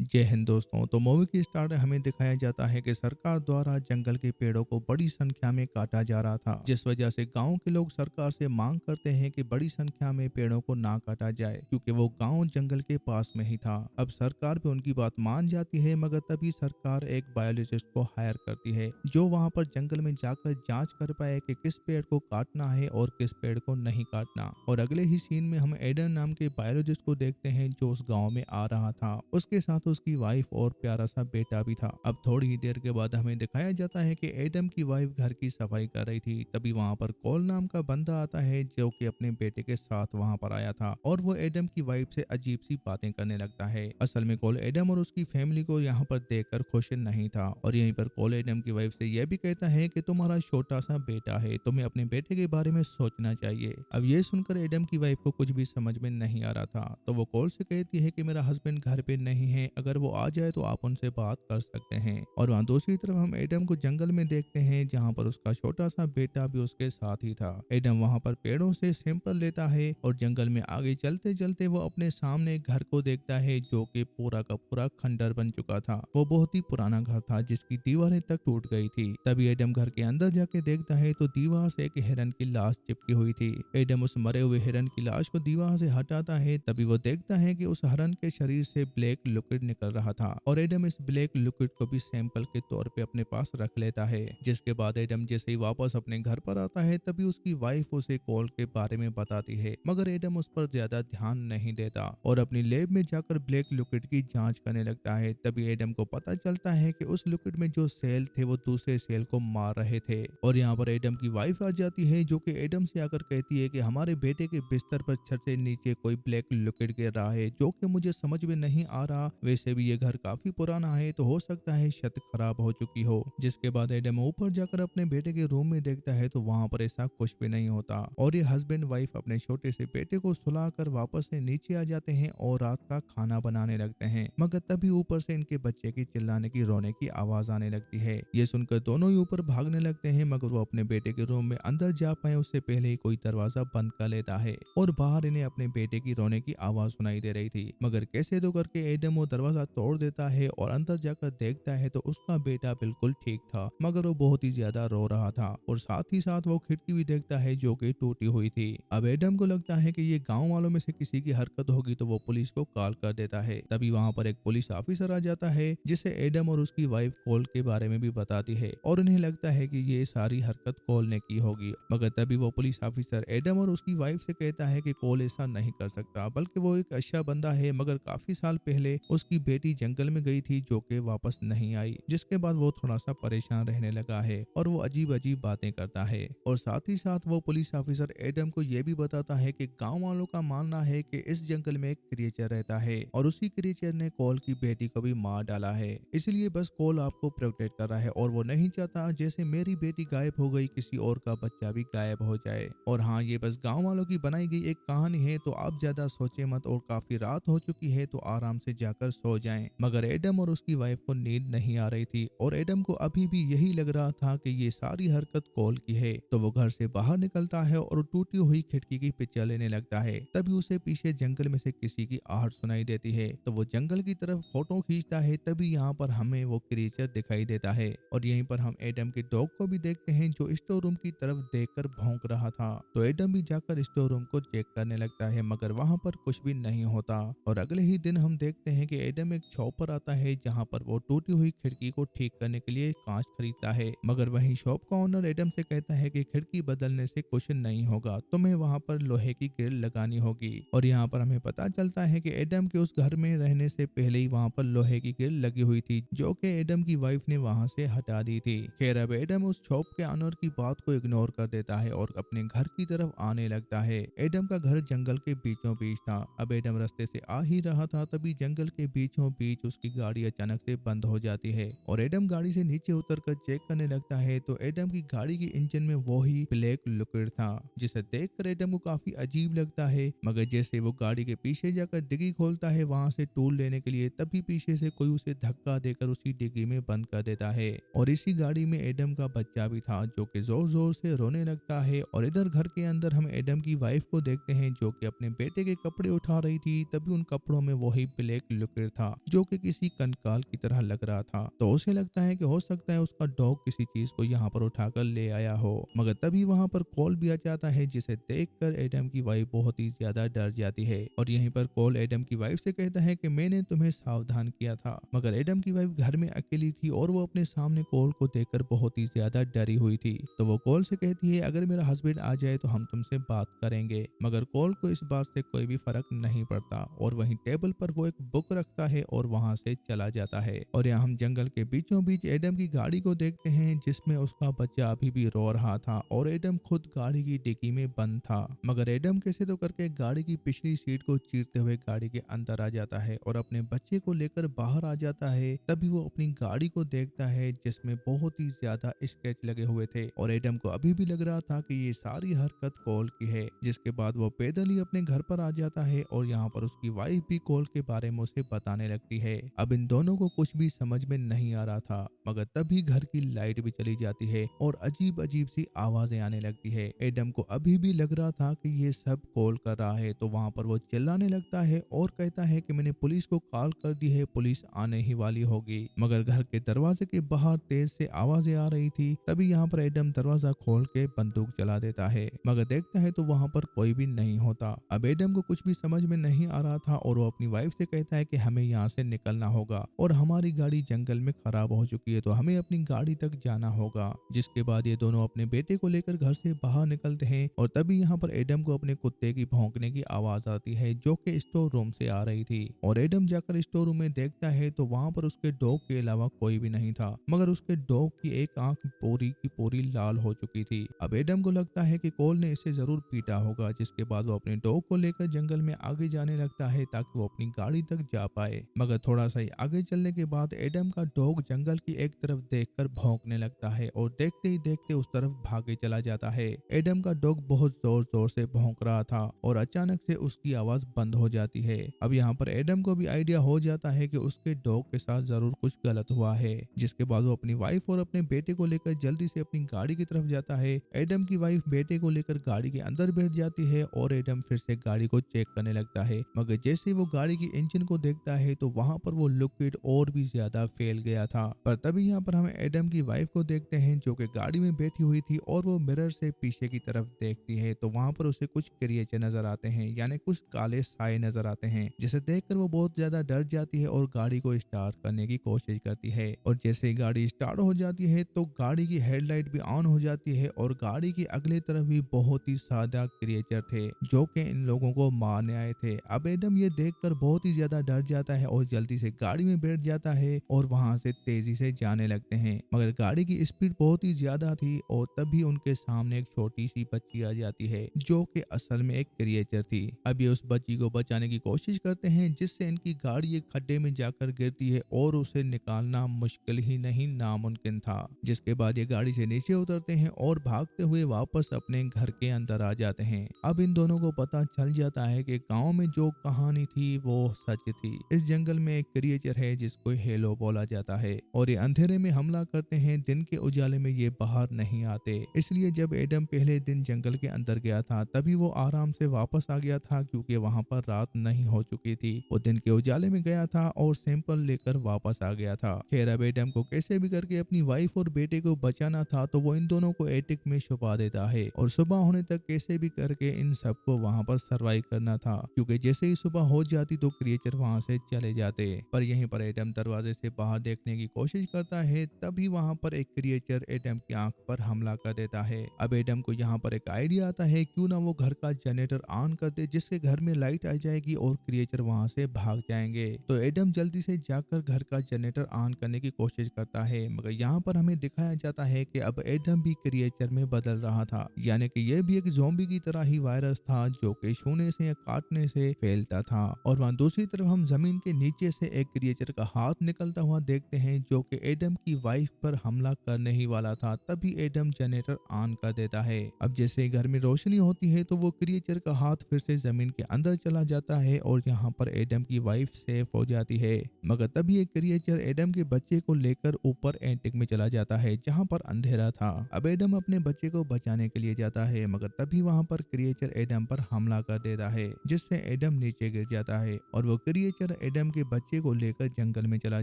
जय हिंद दोस्तों। तो मूवी की स्टार्ट हमें दिखाया जाता है कि सरकार द्वारा जंगल के पेड़ों को बड़ी संख्या में काटा जा रहा था, जिस वजह से गांव के लोग सरकार से मांग करते हैं कि बड़ी संख्या में पेड़ों को ना काटा जाए, क्योंकि वो गांव जंगल के पास में ही था। अब सरकार भी उनकी बात मान जाती है, मगर तभी सरकार एक बायोलॉजिस्ट को हायर करती है जो वहां पर जंगल में जाकर जांच कर पाए कि किस पेड़ को काटना है और किस पेड़ को नहीं काटना। और अगले ही सीन में हम एडन नाम के बायोलॉजिस्ट को देखते हैं जो उस गांव में आ रहा था। उसके साथ उसकी वाइफ और प्यारा सा बेटा भी था। अब थोड़ी ही देर के बाद हमें दिखाया जाता है कि एडम की वाइफ घर की सफाई कर रही थी। तभी वहां पर कॉल नाम का बंदा आता है जो कि अपने बेटे के साथ वहां पर आया था, और वो एडम की वाइफ से अजीब सी बातें करने लगता है। असल में कॉल एडम और उसकी फैमिली को यहाँ पर देखकर खुश नहीं था, और यहीं पर कॉल एडम की वाइफ से यह भी कहता है कि तुम्हारा छोटा सा बेटा है, तुम्हें अपने बेटे के बारे में सोचना चाहिए। अब ये सुनकर एडम की वाइफ को कुछ भी समझ में नहीं आ रहा था, तो वो कॉल से कहती है कि मेरा हस्बैंड घर पे नहीं है, अगर वो आ जाए तो आप उनसे बात कर सकते हैं। और वहाँ दूसरी तरफ हम एडम को जंगल में देखते हैं, जहाँ पर उसका छोटा सा बेटा भी उसके साथ ही था। एडम वहाँ पर पेड़ों से सैंपल लेता है और जंगल में आगे चलते चलते वो अपने सामने एक घर को देखता है जो कि पूरा का पूरा खंडर बन चुका था। वो बहुत ही पुराना घर था जिसकी दीवारें तक टूट गई थी। तभी एडम घर के अंदर जाके देखता है तो दीवार से एक हिरन की लाश चिपकी हुई थी। एडम उस मरे हुए हिरन की लाश को दीवार से हटाता है। तभी वो देखता है कि उस हिरन के शरीर से ब्लैक लिक्विड निकल रहा था, और एडम इस ब्लैक लिक्विड को भी सैंपल के तौर पे अपने पास रख लेता है। जिसके बाद एडम जैसे ही वापस अपने घर पर आता है तभी उसकी वाइफ उसे कॉल के बारे में बताती है, मगर एडम उस पर ज्यादा ध्यान नहीं देता और अपनी लैब में जाकर ब्लैक लिक्विड की जांच करने लगता है। तभी एडम को पता चलता है कि उस लिक्विड में जो सेल थे वो दूसरे सेल को मार रहे थे। और यहाँ पर एडम की वाइफ आ जाती है जो कि एडम से आकर कहती है कि हमारे बेटे के बिस्तर पर छत से नीचे कोई ब्लैक लिक्विड गिर रहा है, जो कि मुझे समझ में नहीं आ रहा। वैसे भी ये घर काफी पुराना है, तो हो सकता है छत खराब हो चुकी हो। जिसके बाद एडम ऊपर जाकर अपने बेटे के रूम में देखता है तो वहां पर ऐसा कुछ भी नहीं होता, और ये हस्बैंड वाइफ अपने छोटे से बेटे को सुलाकर वापस से नीचे आ जाते हैं और रात का खाना बनाने लगते हैं। मगर तभी ऊपर से इनके बच्चे की चिल्लाने की रोने की आवाज आने लगती है। ये सुनकर दोनों ही ऊपर भागने लगते हैं, मगर वो अपने बेटे के रूम में अंदर जा पाए उससे पहले ही कोई दरवाजा बंद कर लेता है, और बाहर इन्हें अपने बेटे की रोने की आवाज सुनाई दे रही थी। मगर कैसे तो करके एडम वो दरवाजा तोड़ देता है और अंदर जाकर देखता है तो उसका बेटा बिल्कुल ठीक था, मगर वो बहुत ही ज्यादा रो रहा था, और साथ ही साथ वो खिड़की भी देखता है जो कि टूटी हुई थी। अब एडम को लगता है कि ये गांव वालों में से किसी की हरकत होगी, तो वो पुलिस को कॉल कर देता है। तभी वहां पर एक पुलिस ऑफिसर आ जाता है जिसे एडम और उसकी वाइफ कॉल के बारे में भी बताती है, और उन्हें लगता है कि ये सारी हरकत कॉल ने की होगी। मगर तभी वो पुलिस ऑफिसर एडम और उसकी वाइफ से कहता है कि कॉल ऐसा नहीं कर सकता, बल्कि वो एक अच्छा बंदा है, मगर काफी साल पहले उसकी बेटी जंगल में गई थी जो कि वापस नहीं आई। जिसके बाद वो थोड़ा सा परेशान रहने लगा है और वो अजीब अजीब बातें करता है। और साथ ही साथ वो पुलिस ऑफिसर एडम को ये भी बताता है कि गांव वालों का मानना है कि इस जंगल में एक क्रिएचर रहता है, और उसी क्रिएचर ने कॉल की बेटी को भी मार डाला है, इसलिए बस कॉल आपको प्रोटेक्ट कर रहा है, और वो नहीं चाहता जैसे मेरी बेटी गायब हो गई किसी और का बच्चा भी गायब हो जाए। और हाँ, ये बस गांव वालों की बनाई गई एक कहानी है, तो आप ज्यादा सोचे मत, और काफी रात हो चुकी है तो आराम से जाकर सो जाएं। मगर एडम और उसकी वाइफ को नींद नहीं आ रही थी, और एडम को अभी भी यही लग रहा था कि ये सारी हरकत कॉल की है। तो वो घर से बाहर निकलता है और टूटी हुई खिड़की की पिक्चर लेने लगता है। तभी उसे पीछे जंगल में से किसी की आहट सुनाई देती है, तो वो जंगल की तरफ फोटो खींचता है। तभी यहाँ पर हमें वो क्रिएचर दिखाई देता है, और यहीं पर हम एडम के डॉग को भी देखते हैं जो स्टोर रूम की तरफ देखकर भौंक रहा था। तो एडम भी जाकर स्टोर रूम को चेक करने लगता है, मगर वहां पर कुछ भी नहीं होता। और अगले ही दिन हम देखते हैं कि एडम एक शॉप पर आता है जहां पर वो टूटी हुई खिड़की को ठीक करने के लिए कांच खरीदता है। मगर वहीं शॉप का ओनर एडम से कहता है कि खिड़की बदलने से कुछ नहीं होगा, तुम्हें वहां पर लोहे की ग्रिल लगानी होगी। और यहाँ पर हमें पता चलता है कि एडम के उस घर में रहने से पहले ही वहां पर लोहे की ग्रिल लगी हुई थी, जो कि एडम की वाइफ ने वहां से हटा दी थी। खैर, अब एडम उस शॉप के ओनर की बात को इग्नोर कर देता है और अपने घर की तरफ आने लगता है। एडम का घर जंगल के बीचों बीच था। अब एडम रास्ते से आ ही रहा था, तभी जंगल के बीचों बीच उसकी गाड़ी अचानक से बंद हो जाती है, और एडम गाड़ी से नीचे उतरकर चेक करने लगता है। तो एडम की गाड़ी के इंजन में वही ब्लैक लिक्विड था, जिसे देखकर एडम को काफी अजीब लगता है। मगर जैसे वो गाड़ी के पीछे जाकर डिग्गी खोलता है वहां से टूल लेने के लिए, तभी पीछे से कोई उसे धक्का देकर उसी डिग्गी में बंद कर देता है। और इसी गाड़ी में एडम का बच्चा भी था जो कि जोर जोर से रोने लगता है। और इधर घर के अंदर हम एडम की वाइफ को देखते हैं जो कि अपने बेटे के कपड़े उठा रही थी। तभी उन कपड़ों में वही ब्लैक लिक्विड था जो कि किसी कंकाल की तरह लग रहा था। तो उसे लगता है कि हो सकता है उसका डॉग किसी चीज को यहाँ पर उठाकर ले आया हो। मगर तभी वहाँ पर कॉल भी आ जाता है जिसे देखकर एडम की वाइफ बहुत ही ज्यादा डर जाती है और यहीं पर कॉल एडम की वाइफ से कहता है कि मैंने तुम्हें सावधान किया था। मगर एडम की वाइफ घर में अकेली थी और वो अपने सामने कॉल को देखकर बहुत ही ज्यादा डरी हुई थी। तो वो कॉल से कहती है अगर मेरा हस्बैंड आ जाए तो हम तुमसे बात करेंगे। मगर कॉल को इस बात से कोई भी फर्क नहीं पड़ता और वहीं टेबल पर वो एक बुक रखता है और वहां से चला जाता है। और यहाँ हम जंगल के बीचों बीच एडम की गाड़ी को देखते हैं जिसमें उसका बच्चा अभी भी रो रहा था और एडम खुद गाड़ी की डिक्की में बंद था। मगर एडम कैसे तो करके गाड़ी की पिछली सीट को चीरते हुए गाड़ी के अंदर आ जाता है और अपने बच्चे को लेकर बाहर आ जाता है। तभी वो अपनी गाड़ी को देखता है जिसमें बहुत ही ज्यादा स्क्रैच लगे हुए थे और एडम को अभी भी लग रहा था कि ये सारी हरकत कॉल की है। जिसके बाद वो पैदल ही अपने घर पर आ जाता है और यहाँ पर उसकी वाइफ भी कॉल के बारे में उसे बताने लगती है। अब इन दोनों को कुछ भी समझ में नहीं आ रहा था मगर तभी घर की लाइट भी चली जाती है और अजीब अजीब सी आवाजें आने लगती है। एडम को अभी भी लग रहा था कि ये सब कॉल कर रहा है तो वहाँ पर वो चिल्लाने लगता है और कहता है कि मैंने पुलिस को कॉल कर दी है, पुलिस आने ही वाली होगी। मगर घर के दरवाजे के बाहर तेज से आवाजें आ रही थी। तभी यहाँ पर एडम दरवाजा खोल के बंदूक चला देता है मगर देखता है तो वहाँ पर कोई भी नहीं होता। अब एडम को कुछ भी समझ में नहीं आ रहा था और वो अपनी वाइफ से कहता है कि हमें यहाँ से निकलना होगा और हमारी गाड़ी जंगल में खराब हो चुकी है तो हमें अपनी गाड़ी तक जाना होगा। जिसके बाद ये दोनों अपने बेटे को लेकर घर से बाहर निकलते हैं और तभी यहाँ पर एडम को अपने कुत्ते की भौंकने की आवाज आती है जो कि स्टोर रूम से आ रही थी और एडम जाकर स्टोर रूम में देखता है तो वहाँ पर उसके डॉग के अलावा कोई भी नहीं था मगर उसके डॉग की एक आंख पूरी की पूरी लाल हो चुकी थी। अब एडम को लगता है कि कॉल ने इसे जरूर पीटा होगा। जिसके बाद वो अपने डॉग को लेकर जंगल में आगे जाने लगता है ताकि वो अपनी गाड़ी तक जा पाए। मगर थोड़ा सा ही आगे चलने के बाद एडम का डॉग जंगल की एक तरफ देखकर भौंकने लगता है और देखते ही देखते उस तरफ भागे चला जाता है। एडम का डॉग बहुत जोर जोर से भौंक रहा था और अचानक से उसकी आवाज बंद हो जाती है। अब यहाँ पर एडम को भी आइडिया हो जाता है कि उसके डॉग के साथ जरूर कुछ गलत हुआ है। जिसके बाद वो अपनी वाइफ और अपने बेटे को लेकर जल्दी से अपनी गाड़ी की तरफ जाता है। एडम की वाइफ बेटे को लेकर गाड़ी के अंदर बैठ जाती है और एडम फिर से गाड़ी को चेक करने लगता है। मगर जैसे वो गाड़ी की इंजन को देखता है तो वहाँ पर वो लिक्विड और भी ज्यादा फैल गया था। पर तभी यहाँ पर हमें एडम की वाइफ को देखते हैं जो कि गाड़ी में बैठी हुई थी और वो मिरर से पीछे की तरफ देखती है तो वहाँ पर उसे कुछ क्रिएचर नजर आते हैं यानी कुछ काले साए नजर आते हैं जिसे देखकर वो बहुत ज्यादा डर जाती है और गाड़ी को स्टार्ट करने की कोशिश करती है। और जैसे ही गाड़ी स्टार्ट हो जाती है तो गाड़ी की हेडलाइट भी ऑन हो जाती है और गाड़ी की अगले तरफ भी बहुत ही सादा क्रिएचर थे जो कि इन लोगों को मारने आए थे। अब एडम ये देखकर बहुत ही ज्यादा डर जाता है और जल्दी से गाड़ी में बैठ जाता है और वहां से तेजी से जाने लगते हैं। मगर गाड़ी की स्पीड बहुत ही ज्यादा थी और तभी उनके सामने एक छोटी सी बच्ची आ जाती है जो कि असल में एक क्रिएचर थी। अब ये उस बच्ची को बचाने की कोशिश करते हैं जिससे इनकी गाड़ी एक खड्डे में जाकर गिरती है और उसे निकालना मुश्किल ही नहीं नामुमकिन था। जिसके बाद ये गाड़ी से नीचे उतरते हैं और भागते हुए वापस अपने घर के अंदर आ जाते हैं। अब इन दोनों को पता चल जाता है कि गांव में जो कहानी थी वो सच थी। इस जंगल में एक क्रिएचर है जिसको हेलो बोला जाता है और ये अंधेरे में हमला करते हैं, दिन के उजाले में ये बाहर नहीं आते। इसलिए जब एडम पहले दिन जंगल के अंदर गया था तभी वो आराम से वापस आ गया था क्योंकि वहां पर रात नहीं हो चुकी थी। वो दिन के उजाले में गया था और सैंपल लेकर वापस आ गया था। खैर अब एडम को कैसे भी करके अपनी वाइफ और बेटे को बचाना था तो वो इन दोनों को एटिक में छुपा देता है और सुबह होने तक कैसे भी करके इन सबको वहां पर सरवाइव करना था क्योंकि जैसे ही सुबह हो जाती तो क्रिएचर वहां से चले जाते। पर यहीं पर एडम दरवाजे से बाहर देखने की कोशिश करता है तभी वहां पर एक क्रिएचर एडम की आंख पर हमला कर देता है। अब एडम को यहाँ पर एक आइडिया आता है क्यों ना वो घर का जनरेटर ऑन कर दे जिससे घर में लाइट आ जाएगी और क्रिएचर वहां से भाग जाएंगे। तो एडम जल्दी से जाकर घर का जनरेटर ऑन करने की कोशिश करता है मगर यहाँ पर हमें दिखाया जाता है कि अब एडम भी क्रिएचर में बदल रहा था यानी कि यह भी एक ज़ॉम्बी की तरह ही वायरस था जो कि छूने से या काटने से फैलता था। और वहाँ दूसरी तरफ हम जमीन के नीचे से एक क्रिएचर का हाथ निकलता हुआ देखते हैं जो कि एडम की वाइफ पर हमला करने ही वाला था। तभी एडम जनरेटर ऑन कर देता है। अब जैसे ही घर में रोशनी होती है तो वो क्रिएचर का हाथ फिर से जमीन के अंदर चला जाता है और यहाँ पर एडम की वाइफ सेफ हो जाती है। मगर तभी एक क्रिएचर एडम के बच्चे को लेकर ऊपर एंटिक में चला जाता है जहाँ पर अंधेरा था। अब एडम अपने बच्चे को बचाने के लिए जाता है मगर तभी वहाँ पर क्रिएचर एडम पर हमला कर देता है जिससे एडम नीचे गिर जाता है और वो क्रिएचर एडम के बच्चे को लेकर जंगल में चला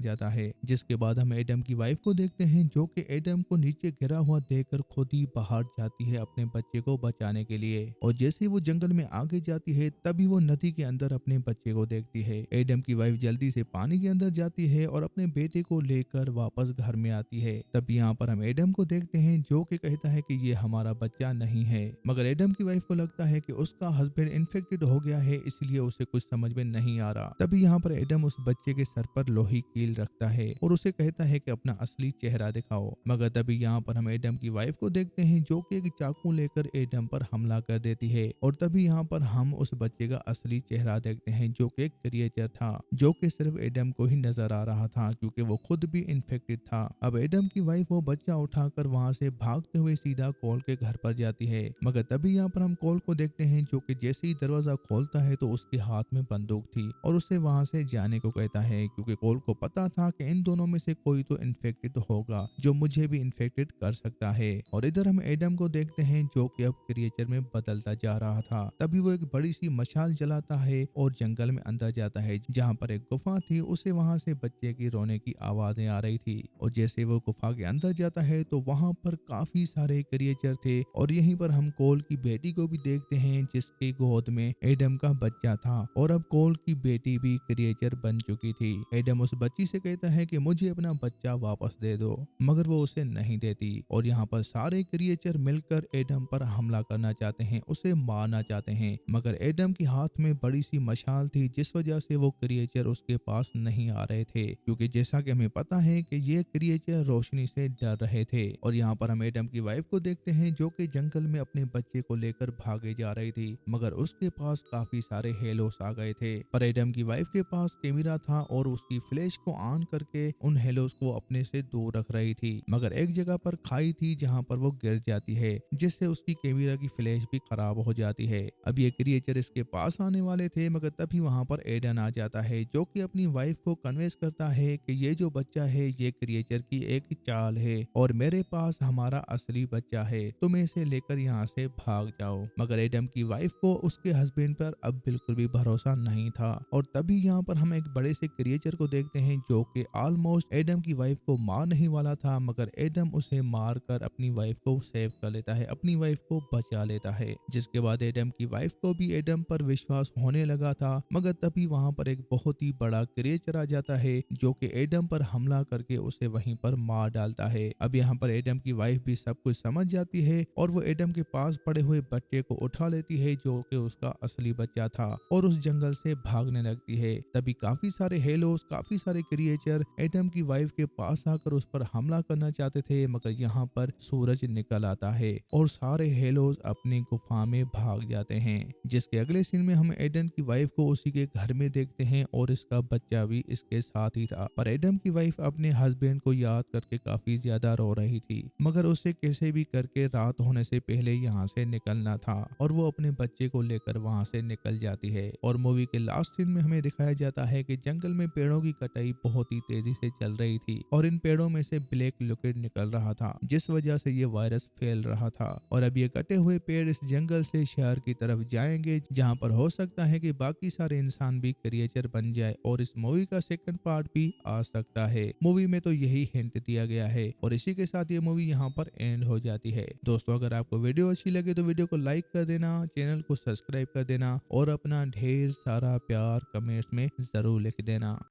जाता है। जिसके बाद हम एडम की वाइफ को देखते हैं जो कि एडम को नीचे गिरा हुआ देखकर खुद ही बाहर जाती है अपने बच्चे को बचाने के लिए। और जैसे ही वो जंगल में आगे जाती है तभी वो नदी के अंदर अपने बच्चे को देखती है। एडम की वाइफ जल्दी से पानी के अंदर जाती है और अपने बेटे को लेकर वापस घर में आती है। तब यहाँ पर हम एडम को देखते हैं जो कि कहता है कि ये हमारा बच्चा नहीं है। मगर एडम की वाइफ को लगता है कि उसका हस्बैंड इन्फेक्टेड हो गया है, इसलिए उसे कुछ समझ में नहीं आ रहा। तभी यहाँ पर एडम उस बच्चे के सर पर लोही कील रखता है और उसे कहता है कि अपना असली चेहरा दिखाओ। मगर तभी यहाँ पर हम एडम की वाइफ को देखते हैं जो कि एक चाकू लेकर एडम पर हमला कर देती है। और तभी यहाँ पर हम उस बच्चे का असली चेहरा देखते हैं जो कि एक क्रिएचर था, जो कि सिर्फ एडम को ही नजर आ रहा था क्योंकि वो खुद भी इन्फेक्टेड था। अब एडम की वाइफ वो बच्चा उठाकर वहां से भागते हुए सीधा कॉल के घर पर जाती है। मगर तभी यहाँ पर हम कॉल को देखते हैं जो कि जैसे ही दरवाजा खोलता है तो उसके हाथ में बंदूक थी और उसे वहां से जाने को कहता है क्योंकि कॉल को पता था कि इन दोनों में से कोई तो इन्फेक्टेड होगा जो मुझे भी इन्फेक्टेड कर सकता है। और इधर हम एडम को देखते हैं जो कि अब क्रिएचर में बदलता जा रहा था। तभी वो एक बड़ी सी मशाल जलाता है और जंगल में अंदर जाता है जहाँ पर एक गुफा थी। उसे वहां से बच्चे की रोने की आवाजें आ रही थी और जैसे वो गुफा के अंदर जाता है तो वहां पर काफी सारे क्रिएचर थे। और यहीं पर हम कोल की बेटी को भी देखते हैं जिसकी गोद में एडम का बच्चा था और अब कोल की बेटी भी क्रिएचर बन चुकी थी। एडम उस बच्ची से कहता है कि मुझे अपना बच्चा वापस दे दो, मगर वो उसे नहीं देती। और यहाँ पर सारे क्रिएचर मिलकर एडम पर हमला करना चाहते हैं, उसे मारना चाहते हैं। मगर एडम के हाथ में बड़ी सी मशाल थी जिस वजह से वो क्रिएचर उसके पास नहीं आ रहे थे क्योंकि जैसा कि हमें पता है कि ये क्रिएचर रोशनी से डर रहे थे। और यहाँ पर हम एडम की वाइफ को देखते हैं जो कि जंगल में अपने बच्चे को लेकर भागे जा रही थी, मगर उसके पास काफी सारे हेलोस आ गए थे। पर एडम की वाइफ के पास कैमरा था और उसकी फ्लैश को ऑन करके उन हेलोस को अपने से दूर रख रही थी। मगर एक जगह पर खाई थी जहाँ पर वो गिर जाती है जिससे उसकी कैमरा की फ्लैश भी खराब हो जाती है। अब ये क्रिएचर इसके पास आने वाले थे मगर तभी वहाँ पर एडन आ जाता है जो कि अपनी वाइफ को कन्विंस करता है कि ये जो बच्चा है ये क्रिएचर की एक चाल है और मेरे पास हमारा असली बच्चा है, तुम इसे लेकर यहाँ से भाग जाओ। मगर एडम की वाइफ को उसके हस्बैंड पर अब बिल्कुल भी भरोसा नहीं था। और तभी यहाँ पर हम एक बड़े से क्रिएचर को देखते हैं जो कि ऑलमोस्ट एडम की वाइफ को मार नहीं वाला था, मगर एडम उसे मार कर अपनी वाइफ को सेव कर लेता है, अपनी वाइफ को बचा लेता है। जिसके बाद एडम की वाइफ को भी एडम पर विश्वास होने लगा था। मगर तभी वहां पर एक बहुत ही बड़ा क्रिएचर आ जाता है जो कि एडम पर हमला करके उसे वहीं पर मार डालता है। अब यहाँ पर एडम की वाइफ भी सब कुछ समझ जाती है और वो एडम के पास पड़े हुए बच्चे को उठा लेती है जो कि उसका असली बच्चा था और उस जंगल से भागने लगती है। तभी काफी सारे हेलोस, काफी सारे क्रिएचर एडम की वाइफ के पास आकर उस पर हमला करना चाहते थे, मगर यहाँ पर सूरज निकल आता है और सारे हेलोस अपनी गुफा में भाग जाते हैं। जिसके अगले सीन में हम एडम की वाइफ को उसी के घर में देखते हैं और इसका बच्चा भी इसके साथ ही था। पर एडम की वाइफ अपने हस्बैंड को याद करके काफी ज्यादा रो रही थी, मगर उसे कैसे भी करके रात होने से पहले यहाँ से निकलना था और वो अपने बच्चे को लेकर वहाँ से निकल जाती है। और मूवी के लास्ट सीन में हमें दिखाया जाता है कि जंगल में पेड़ों की कटाई बहुत ही तेजी से चल रही थी और इन पेड़ों में से ब्लैक लिक्विड निकल रहा था जिस वजह से ये वायरस फैल रहा था। और अब ये कटे हुए पेड़ इस जंगल से शहर की तरफ जाएंगे जहाँ पर हो सकता है कि बाकी सारे इंसान भी क्रिएचर बन जाए और इस मूवी का सेकंड पार्ट भी आ सकता है। मूवी में तो यही हिंट दिया गया है और इसी के साथ ये मूवी यहाँ पर एंड हो जाती है। दोस्तों अगर आपको वीडियो अच्छी लगे तो वीडियो को लाइक कर देना, चैनल को सब्सक्राइब कर देना और अपना ढेर सारा प्यार कमेंट्स में जरूर लिख देना।